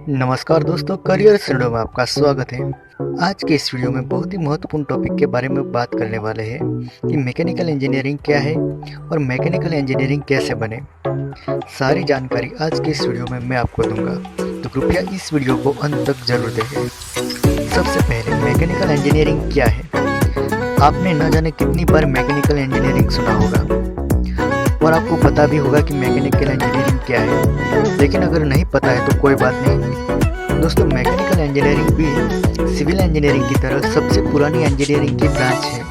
नमस्कार दोस्तों, career studio में आपका स्वागत है। आज के इस वीडियो में बहुत ही महत्वपूर्ण टॉपिक के बारे में बात करने वाले हैं कि मैकेनिकल इंजीनियरिंग क्या है और मैकेनिकल इंजीनियरिंग कैसे बने। सारी जानकारी आज के इस वीडियो में मैं आपको दूंगा, तो कृपया इस वीडियो को अंत तक जरूर देखें। सबसे पहले मैकेनिकल इंजीनियरिंग क्या है। आपने न जाने कितनी बार मैकेनिकल इंजीनियरिंग सुना होगा और आपको पता भी होगा कि मैकेनिकल इंजीनियरिंग क्या है, लेकिन अगर नहीं पता है तो कोई बात नहीं। दोस्तों, मैकेनिकल इंजीनियरिंग भी सिविल इंजीनियरिंग की तरह सबसे पुरानी इंजीनियरिंग की ब्रांच है,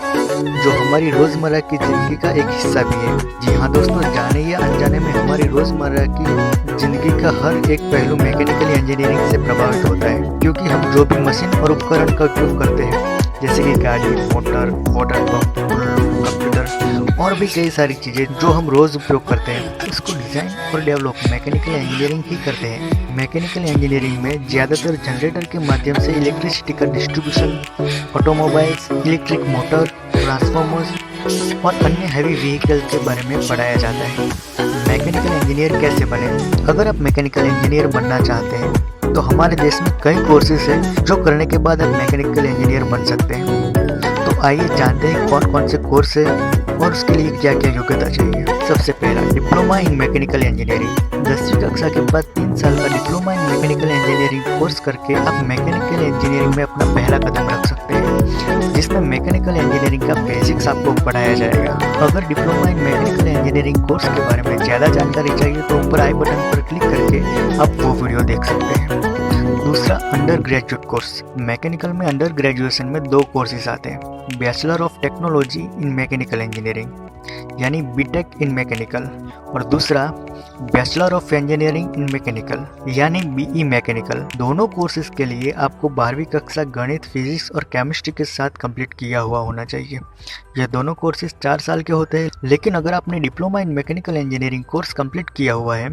जो हमारी रोज़मर्रा की ज़िंदगी का एक हिस्सा भी है। जी हाँ दोस्तों, जाने या अनजाने में हमारी रोज़मर्रा की ज़िंदगी का हर एक पहलू मैकेनिकल इंजीनियरिंग से प्रभावित होता है, क्योंकि हम जो भी मशीन और उपकरण का उपयोग करते हैं, जैसे कि गाड़ी, मोटर, वाटर पंप, कंप्यूटर और भी कई सारी चीज़ें जो हम रोज़ उपयोग करते हैं, उसको डिज़ाइन और डेवलप मैकेनिकल इंजीनियरिंग ही करते हैं। मैकेनिकल इंजीनियरिंग में ज़्यादातर जनरेटर के माध्यम से इलेक्ट्रिसिटी का distribution, automobiles, electric motor, transformers और अन्य हैवी व्हीकल के बारे में पढ़ाया जाता है। मैकेनिकल इंजीनियर कैसे बने। अगर आप मैकेनिकल इंजीनियर बनना चाहते हैं तो हमारे देश में कई कोर्सेज हैं जो करने के बाद आप मैकेनिकल इंजीनियर बन सकते हैं। तो आइए जानते हैं कौन कौन से कोर्स है और उसके लिए क्या क्या योग्यता चाहिए। सबसे पहला, डिप्लोमा इन मैकेनिकल इंजीनियरिंग। 10वीं कक्षा के बाद 3 साल का diploma in mechanical engineering course करके आप मैकेनिकल इंजीनियरिंग में अपना पहला कदम रख सकते हैं, जिसमें मैकेनिकल इंजीनियरिंग का बेसिक्स आपको पढ़ाया जाएगा। अगर diploma in mechanical engineering course के बारे में ज़्यादा जानकारी चाहिए तो ऊपर आई बटन पर क्लिक करके आप वो वीडियो देख सकते हैं। दूसरा, अंडर ग्रेजुएट कोर्स। मैकेनिकल में अंडर ग्रेजुएशन में 2 कोर्सेज आते हैं, bachelor of technology in mechanical engineering यानी बीटेक इन मैकेनिकल, और दूसरा bachelor of engineering in mechanical यानी बीई मैकेनिकल। दोनों कोर्सेज के लिए आपको 12वीं कक्षा गणित, फिजिक्स और केमिस्ट्री के साथ कंप्लीट किया हुआ होना चाहिए। ये दोनों कोर्सेज 4 साल के होते हैं, लेकिन अगर आपने diploma in mechanical engineering course complete किया हुआ है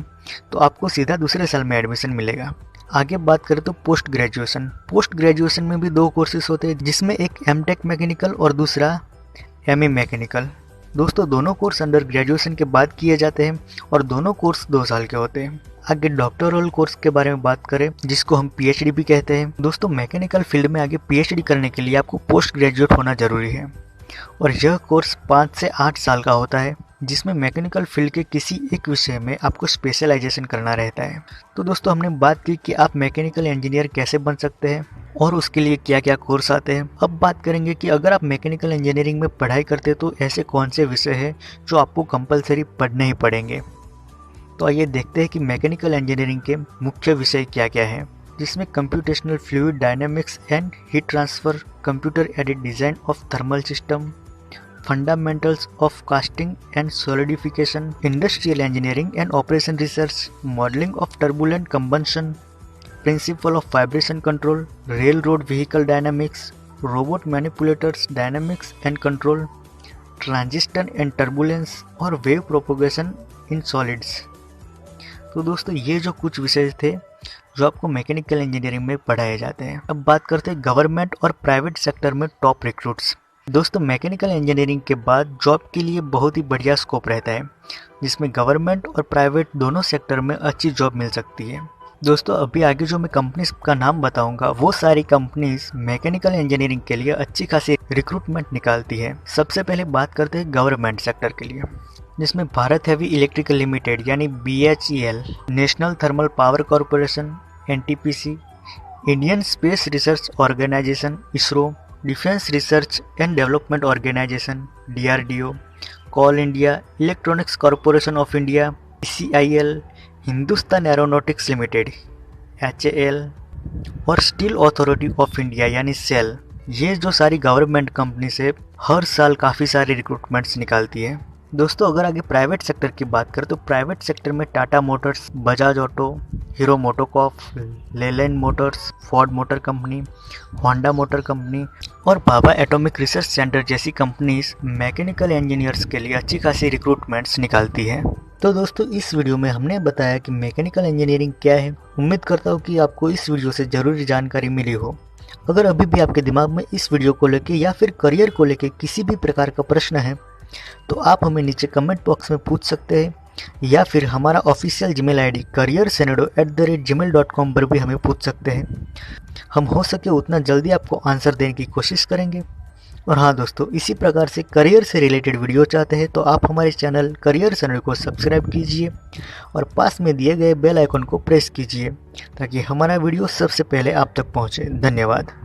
तो आपको सीधा दूसरे साल में एडमिशन मिलेगा। आगे बात करें तो पोस्ट ग्रेजुएशन। पोस्ट ग्रेजुएशन में भी 2 कोर्सेज होते हैं, जिसमें एक एमटेक मैकेनिकल और दूसरा एमए मैकेनिकल। दोस्तों, दोनों कोर्स अंडर ग्रेजुएशन के बाद किए जाते हैं और दोनों कोर्स 2 साल के होते हैं। आगे डॉक्टरल कोर्स के बारे में बात करें, जिसको हम पीएचडी भी कहते हैं। दोस्तों, मैकेनिकल फील्ड में आगे पीएचडी करने के लिए आपको पोस्ट ग्रेजुएट होना जरूरी है और यह कोर्स 5 से 8 साल का होता है, जिसमें मैकेनिकल फील्ड के किसी एक विषय में आपको स्पेशलाइजेशन करना रहता है। तो दोस्तों, हमने बात की कि आप मैकेनिकल इंजीनियर कैसे बन सकते हैं और उसके लिए क्या क्या कोर्स आते हैं। अब बात करेंगे कि अगर आप मैकेनिकल इंजीनियरिंग में पढ़ाई करते हैं तो ऐसे कौन से विषय हैं जो आपको कंपलसरी पढ़ने ही पड़ेंगे। तो आइए देखते हैं कि मैकेनिकल इंजीनियरिंग के मुख्य विषय क्या क्या हैं, जिसमें computational fluid dynamics and heat transfer, computer aided design of thermal system, fundamentals of casting and solidification, industrial engineering and operation research, modelling of turbulent combustion, principle of vibration control, rail road vehicle dynamics, robot manipulators dynamics and control, transistor and turbulence और wave propagation in solids. तो दोस्तों, ये जो कुछ विषय थे जो आपको मैकेनिकल इंजीनियरिंग में पढ़ाए जाते हैं। अब बात करते हैं गवर्नमेंट और प्राइवेट सेक्टर में टॉप रिक्रूट्स। दोस्तों, मैकेनिकल इंजीनियरिंग के बाद जॉब के लिए बहुत ही बढ़िया स्कोप रहता है, जिसमें गवर्नमेंट और प्राइवेट दोनों सेक्टर में अच्छी जॉब मिल सकती है। दोस्तों, अभी आगे जो मैं कंपनीज का नाम बताऊंगा, वो सारी कंपनीज मैकेनिकल इंजीनियरिंग के लिए अच्छी खासी रिक्रूटमेंट निकालती है। सबसे पहले बात करते हैं गवर्नमेंट सेक्टर के लिए, जिसमें भारत हैवी इलेक्ट्रिकल लिमिटेड यानी BHEL, national thermal power corporation NTPC, Indian space research organisation ISRO, defence research and development organisation DRDO, coal India, electronics corporation of India ECIL, Hindustan aeronautics limited HAL और steel authority of India यानी SEL। ये जो सारी government companies है, हर साल काफ़ी सारी recruitments निकालती है। दोस्तों, अगर आगे प्राइवेट सेक्टर की बात करें तो प्राइवेट सेक्टर में Tata Motors, Bajaj auto, hero MotoCorp, Leyland Motors, Ford motor company, Honda motor company और भाभा एटॉमिक रिसर्च सेंटर जैसी कंपनीज मैकेनिकल इंजीनियर्स के लिए अच्छी खासी रिक्रूटमेंट्स निकालती है। तो दोस्तों, इस वीडियो में हमने बताया कि मैकेनिकल इंजीनियरिंग क्या है। उम्मीद करता हूँ कि आपको इस वीडियो से ज़रूरी जानकारी मिली हो। अगर अभी भी आपके दिमाग में इस वीडियो को लेके या फिर करियर को लेके किसी भी प्रकार का प्रश्न है तो आप हमें नीचे कमेंट बॉक्स में पूछ सकते हैं या फिर हमारा ऑफिशियल जीमेल आईडी careerscenario@gmail.com पर भी हमें पूछ सकते हैं। हम हो सके उतना जल्दी आपको आंसर देने की कोशिश करेंगे। और हाँ दोस्तों, इसी प्रकार से करियर से रिलेटेड वीडियो चाहते हैं तो आप हमारे चैनल करियर सेनेरियो को सब्सक्राइब कीजिए और पास में दिए गए बेल आइकन को प्रेस कीजिए ताकि हमारा वीडियो सबसे पहले आप तक पहुँचे। धन्यवाद।